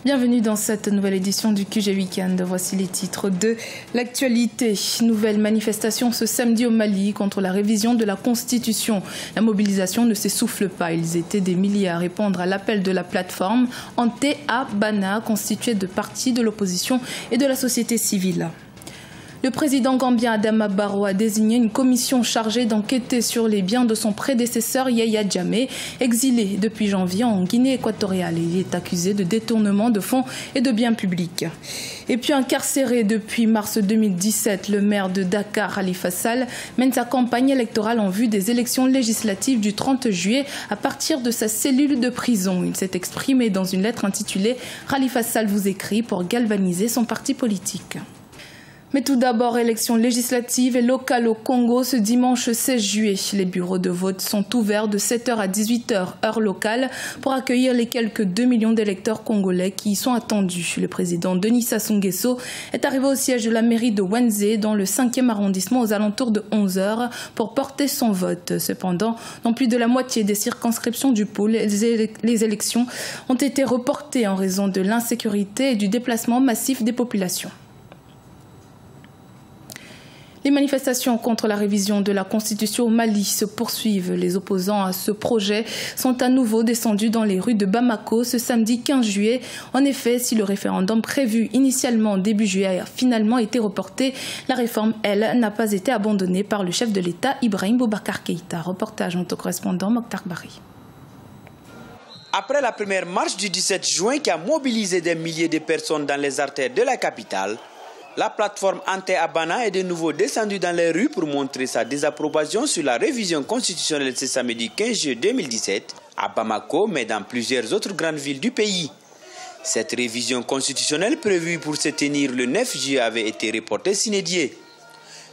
Bienvenue dans cette nouvelle édition du QG Weekend. Voici les titres de l'actualité. Nouvelle manifestation ce samedi au Mali contre la révision de la Constitution. La mobilisation ne s'essouffle pas. Ils étaient des milliers à répondre à l'appel de la plateforme Ante-A-Bana, constituée de partis de l'opposition et de la société civile. Le président gambien Adama Barrow a désigné une commission chargée d'enquêter sur les biens de son prédécesseur Yaya Jammeh, exilé depuis janvier en Guinée équatoriale. Il est accusé de détournement de fonds et de biens publics. Et puis incarcéré depuis mars 2017, le maire de Dakar, Khalifa Sall, mène sa campagne électorale en vue des élections législatives du 30 juillet à partir de sa cellule de prison. Il s'est exprimé dans une lettre intitulée « Khalifa Sall vous écrit » pour galvaniser son parti politique. Mais tout d'abord, élections législatives et locales au Congo ce dimanche 16 juillet. Les bureaux de vote sont ouverts de 7h à 18h, heure locale, pour accueillir les quelques 2 millions d'électeurs congolais qui y sont attendus. Le président Denis Sassou Nguesso est arrivé au siège de la mairie de Wanzé, dans le 5e arrondissement, aux alentours de 11h, pour porter son vote. Cependant, dans plus de la moitié des circonscriptions du pôle, les élections ont été reportées en raison de l'insécurité et du déplacement massif des populations. Les manifestations contre la révision de la Constitution au Mali se poursuivent. Les opposants à ce projet sont à nouveau descendus dans les rues de Bamako ce samedi 15 juillet. En effet, si le référendum prévu initialement début juillet a finalement été reporté, la réforme, elle, n'a pas été abandonnée par le chef de l'État, Ibrahim Boubacar Keïta. Reportage notre correspondant Mokhtar Bari. Après la première marche du 17 juin qui a mobilisé des milliers de personnes dans les artères de la capitale, la plateforme Ante-A-Bana est de nouveau descendue dans les rues pour montrer sa désapprobation sur la révision constitutionnelle ce samedi 15 juillet 2017 à Bamako, mais dans plusieurs autres grandes villes du pays. Cette révision constitutionnelle prévue pour se tenir le 9 juillet avait été reportée sine die.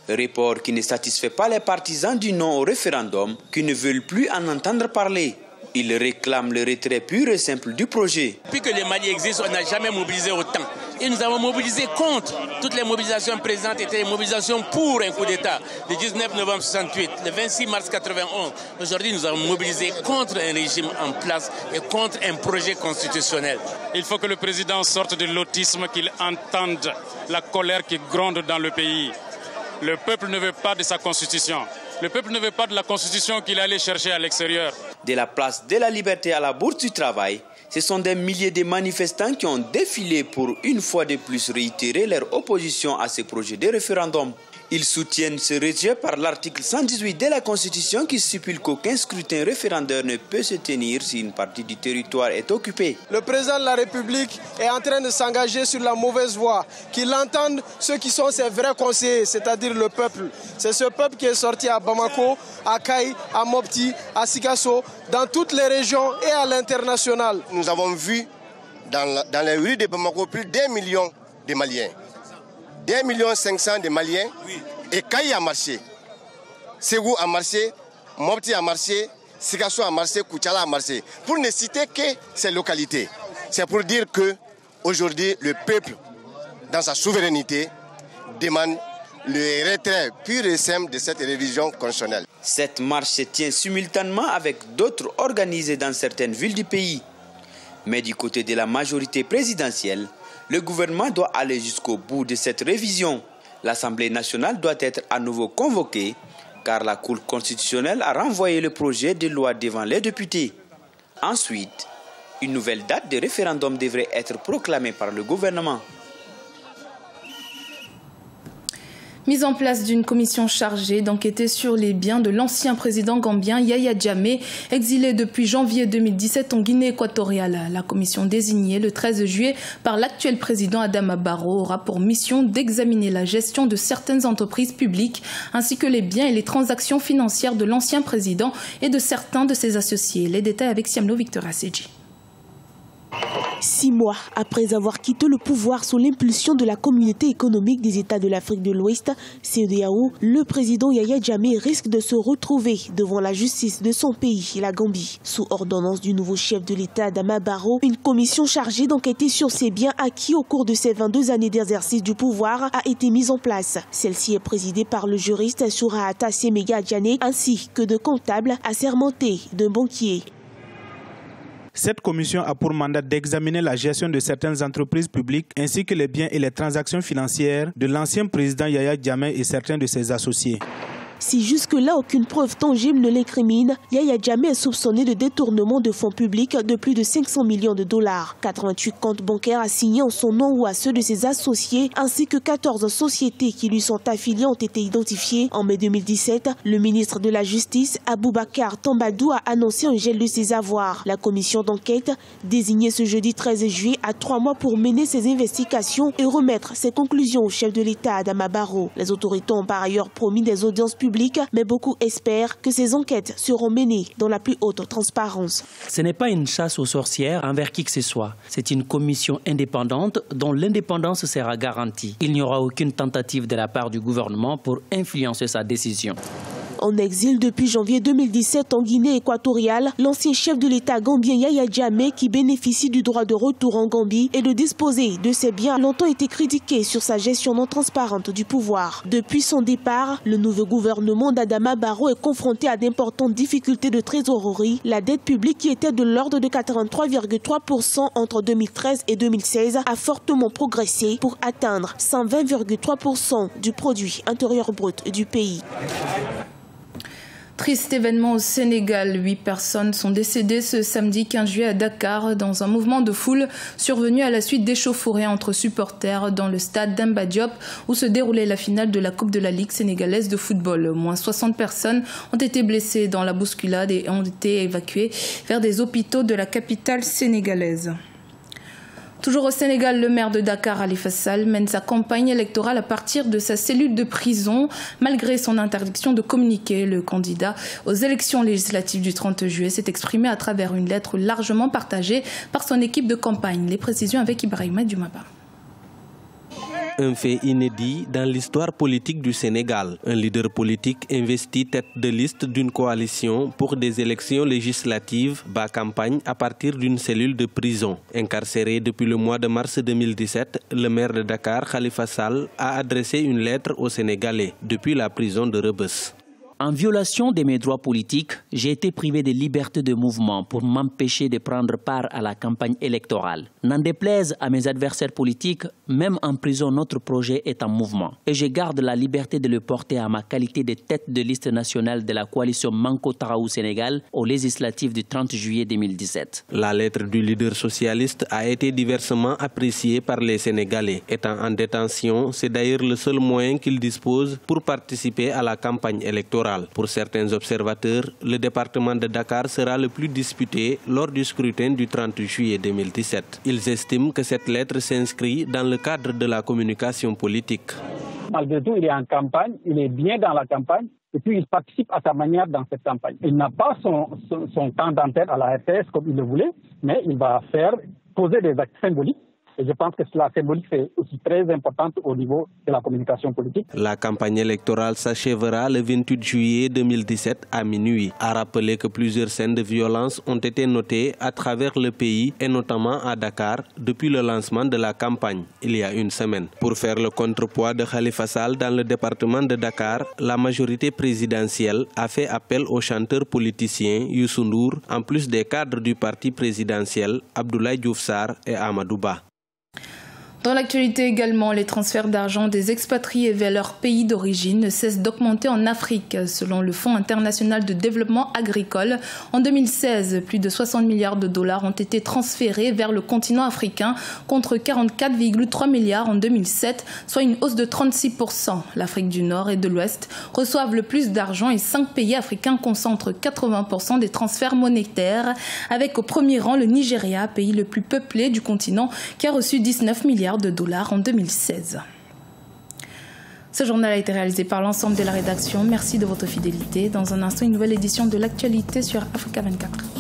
Report qui ne satisfait pas les partisans du non au référendum qui ne veulent plus en entendre parler. Ils réclament le retrait pur et simple du projet. Depuis que le Mali existe, on n'a jamais mobilisé autant. Et nous avons mobilisé contre. Toutes les mobilisations présentes étaient des mobilisations pour un coup d'État. Le 19 novembre 68, le 26 mars 91. Aujourd'hui, nous avons mobilisé contre un régime en place et contre un projet constitutionnel. Il faut que le président sorte de l'autisme, qu'il entende la colère qui gronde dans le pays. Le peuple ne veut pas de sa constitution. Le peuple ne veut pas de la constitution qu'il allait chercher à l'extérieur. De la place de la Liberté à la Bourse du Travail, ce sont des milliers de manifestants qui ont défilé pour une fois de plus réitérer leur opposition à ce projet de référendum. Ils soutiennent ce rejet par l'article 118 de la Constitution qui stipule qu'aucun scrutin référendaire ne peut se tenir si une partie du territoire est occupée. Le président de la République est en train de s'engager sur la mauvaise voie, qu'il entende ceux qui sont ses vrais conseillers, c'est-à-dire le peuple. C'est ce peuple qui est sorti à Bamako, à Kaï, à Mopti, à Sikasso, dans toutes les régions et à l'international. Nous avons vu dans les rues de Bamako plus d'1 million de Maliens. 1,5 million de Maliens, et Kaï a marché, Ségou a marché, Mopti a marché, Sikasso a marché, Koutiala a marché. Pour ne citer que ces localités. C'est pour dire qu'aujourd'hui, le peuple, dans sa souveraineté, demande le retrait pur et simple de cette révision constitutionnelle. Cette marche se tient simultanément avec d'autres organisées dans certaines villes du pays. Mais du côté de la majorité présidentielle, le gouvernement doit aller jusqu'au bout de cette révision. L'Assemblée nationale doit être à nouveau convoquée car la Cour constitutionnelle a renvoyé le projet de loi devant les députés. Ensuite, une nouvelle date de référendum devrait être proclamée par le gouvernement. Mise en place d'une commission chargée d'enquêter sur les biens de l'ancien président gambien Yaya Jammeh, exilé depuis janvier 2017 en Guinée équatoriale. La commission désignée le 13 juillet par l'actuel président Adama Barrow aura pour mission d'examiner la gestion de certaines entreprises publiques ainsi que les biens et les transactions financières de l'ancien président et de certains de ses associés. Les détails avec Siamlo Victor Asseji. 6 mois après avoir quitté le pouvoir sous l'impulsion de la Communauté économique des États de l'Afrique de l'Ouest, CEDEAO, le président Yaya Jammeh risque de se retrouver devant la justice de son pays, la Gambie. Sous ordonnance du nouveau chef de l'État, Adama Barrow, une commission chargée d'enquêter sur ses biens acquis au cours de ses 22 années d'exercice du pouvoir a été mise en place. Celle-ci est présidée par le juriste Sourahata Semega Djane ainsi que de comptables assermentés, d'un banquier. Cette commission a pour mandat d'examiner la gestion de certaines entreprises publiques ainsi que les biens et les transactions financières de l'ancien président Yahya Jammeh et certains de ses associés. Si jusque-là aucune preuve tangible ne l'incrimine, Yahya Jammeh est soupçonné de détournement de fonds publics de plus de 500 millions de dollars. 88 comptes bancaires assignés en son nom ou à ceux de ses associés, ainsi que 14 sociétés qui lui sont affiliées ont été identifiées. En mai 2017, le ministre de la Justice, Aboubacar Tambadou, a annoncé un gel de ses avoirs. La commission d'enquête, désignée ce jeudi 13 juillet, a 3 mois pour mener ses investigations et remettre ses conclusions au chef de l'État, Adama Barrow. Les autorités ont par ailleurs promis des audiences publiques, mais beaucoup espèrent que ces enquêtes seront menées dans la plus haute transparence. Ce n'est pas une chasse aux sorcières envers qui que ce soit. C'est une commission indépendante dont l'indépendance sera garantie. Il n'y aura aucune tentative de la part du gouvernement pour influencer sa décision. En exil depuis janvier 2017 en Guinée équatoriale, l'ancien chef de l'État gambien Yahya Jammeh, qui bénéficie du droit de retour en Gambie et de disposer de ses biens, a longtemps été critiqué sur sa gestion non transparente du pouvoir. Depuis son départ, le nouveau gouvernement d'Adama Barrow est confronté à d'importantes difficultés de trésorerie. La dette publique, qui était de l'ordre de 83,3% entre 2013 et 2016, a fortement progressé pour atteindre 120,3% du produit intérieur brut du pays. Triste événement au Sénégal. 8 personnes sont décédées ce samedi 15 juillet à Dakar dans un mouvement de foule survenu à la suite d'échauffourées entre supporters dans le stade Demba Diop où se déroulait la finale de la Coupe de la Ligue sénégalaise de football. Au moins 60 personnes ont été blessées dans la bousculade et ont été évacuées vers des hôpitaux de la capitale sénégalaise. Toujours au Sénégal, le maire de Dakar, Khalifa Sall, mène sa campagne électorale à partir de sa cellule de prison. Malgré son interdiction de communiquer, le candidat aux élections législatives du 30 juillet s'est exprimé à travers une lettre largement partagée par son équipe de campagne. Les précisions avec Ibrahima Dumaba. Un fait inédit dans l'histoire politique du Sénégal. Un leader politique investi tête de liste d'une coalition pour des élections législatives bat campagne à partir d'une cellule de prison. Incarcéré depuis le mois de mars 2017, le maire de Dakar, Khalifa Sall, a adressé une lettre aux Sénégalais depuis la prison de Rebeuss. En violation de mes droits politiques, j'ai été privé de liberté de mouvement pour m'empêcher de prendre part à la campagne électorale. N'en déplaise à mes adversaires politiques, même en prison, notre projet est en mouvement. Et je garde la liberté de le porter à ma qualité de tête de liste nationale de la coalition Manko Taraou Sénégal aux législatives du 30 juillet 2017. La lettre du leader socialiste a été diversement appréciée par les Sénégalais. Étant en détention, c'est d'ailleurs le seul moyen qu'il dispose pour participer à la campagne électorale. Pour certains observateurs, le département de Dakar sera le plus disputé lors du scrutin du 30 juillet 2017. Ils estiment que cette lettre s'inscrit dans le cadre de la communication politique. Malgré tout, il est en campagne, il est bien dans la campagne et puis il participe à sa manière dans cette campagne. Il n'a pas son temps d'antenne à la RTS comme il le voulait, mais il va poser des actes symboliques. Et je pense que la symbolique est aussi très importante au niveau de la communication politique. La campagne électorale s'achèvera le 28 juillet 2017 à minuit. A rappeler que plusieurs scènes de violence ont été notées à travers le pays et notamment à Dakar depuis le lancement de la campagne il y a une semaine. Pour faire le contrepoids de Khalifa Sall dans le département de Dakar, la majorité présidentielle a fait appel aux chanteurs politiciens Youssou Ndour en plus des cadres du parti présidentiel Abdoulaye Diouf Sarr et Amadou Ba. Dans l'actualité également, les transferts d'argent des expatriés vers leur pays d'origine ne cessent d'augmenter en Afrique. Selon le Fonds international de développement agricole, en 2016, plus de 60 milliards de dollars ont été transférés vers le continent africain contre 44,3 milliards en 2007, soit une hausse de 36%. L'Afrique du Nord et de l'Ouest reçoivent le plus d'argent et 5 pays africains concentrent 80% des transferts monétaires, avec au premier rang le Nigeria, pays le plus peuplé du continent, qui a reçu 19 milliards de dollars en 2016. Ce journal a été réalisé par l'ensemble de la rédaction. Merci de votre fidélité. Dans un instant, une nouvelle édition de l'actualité sur Africa 24.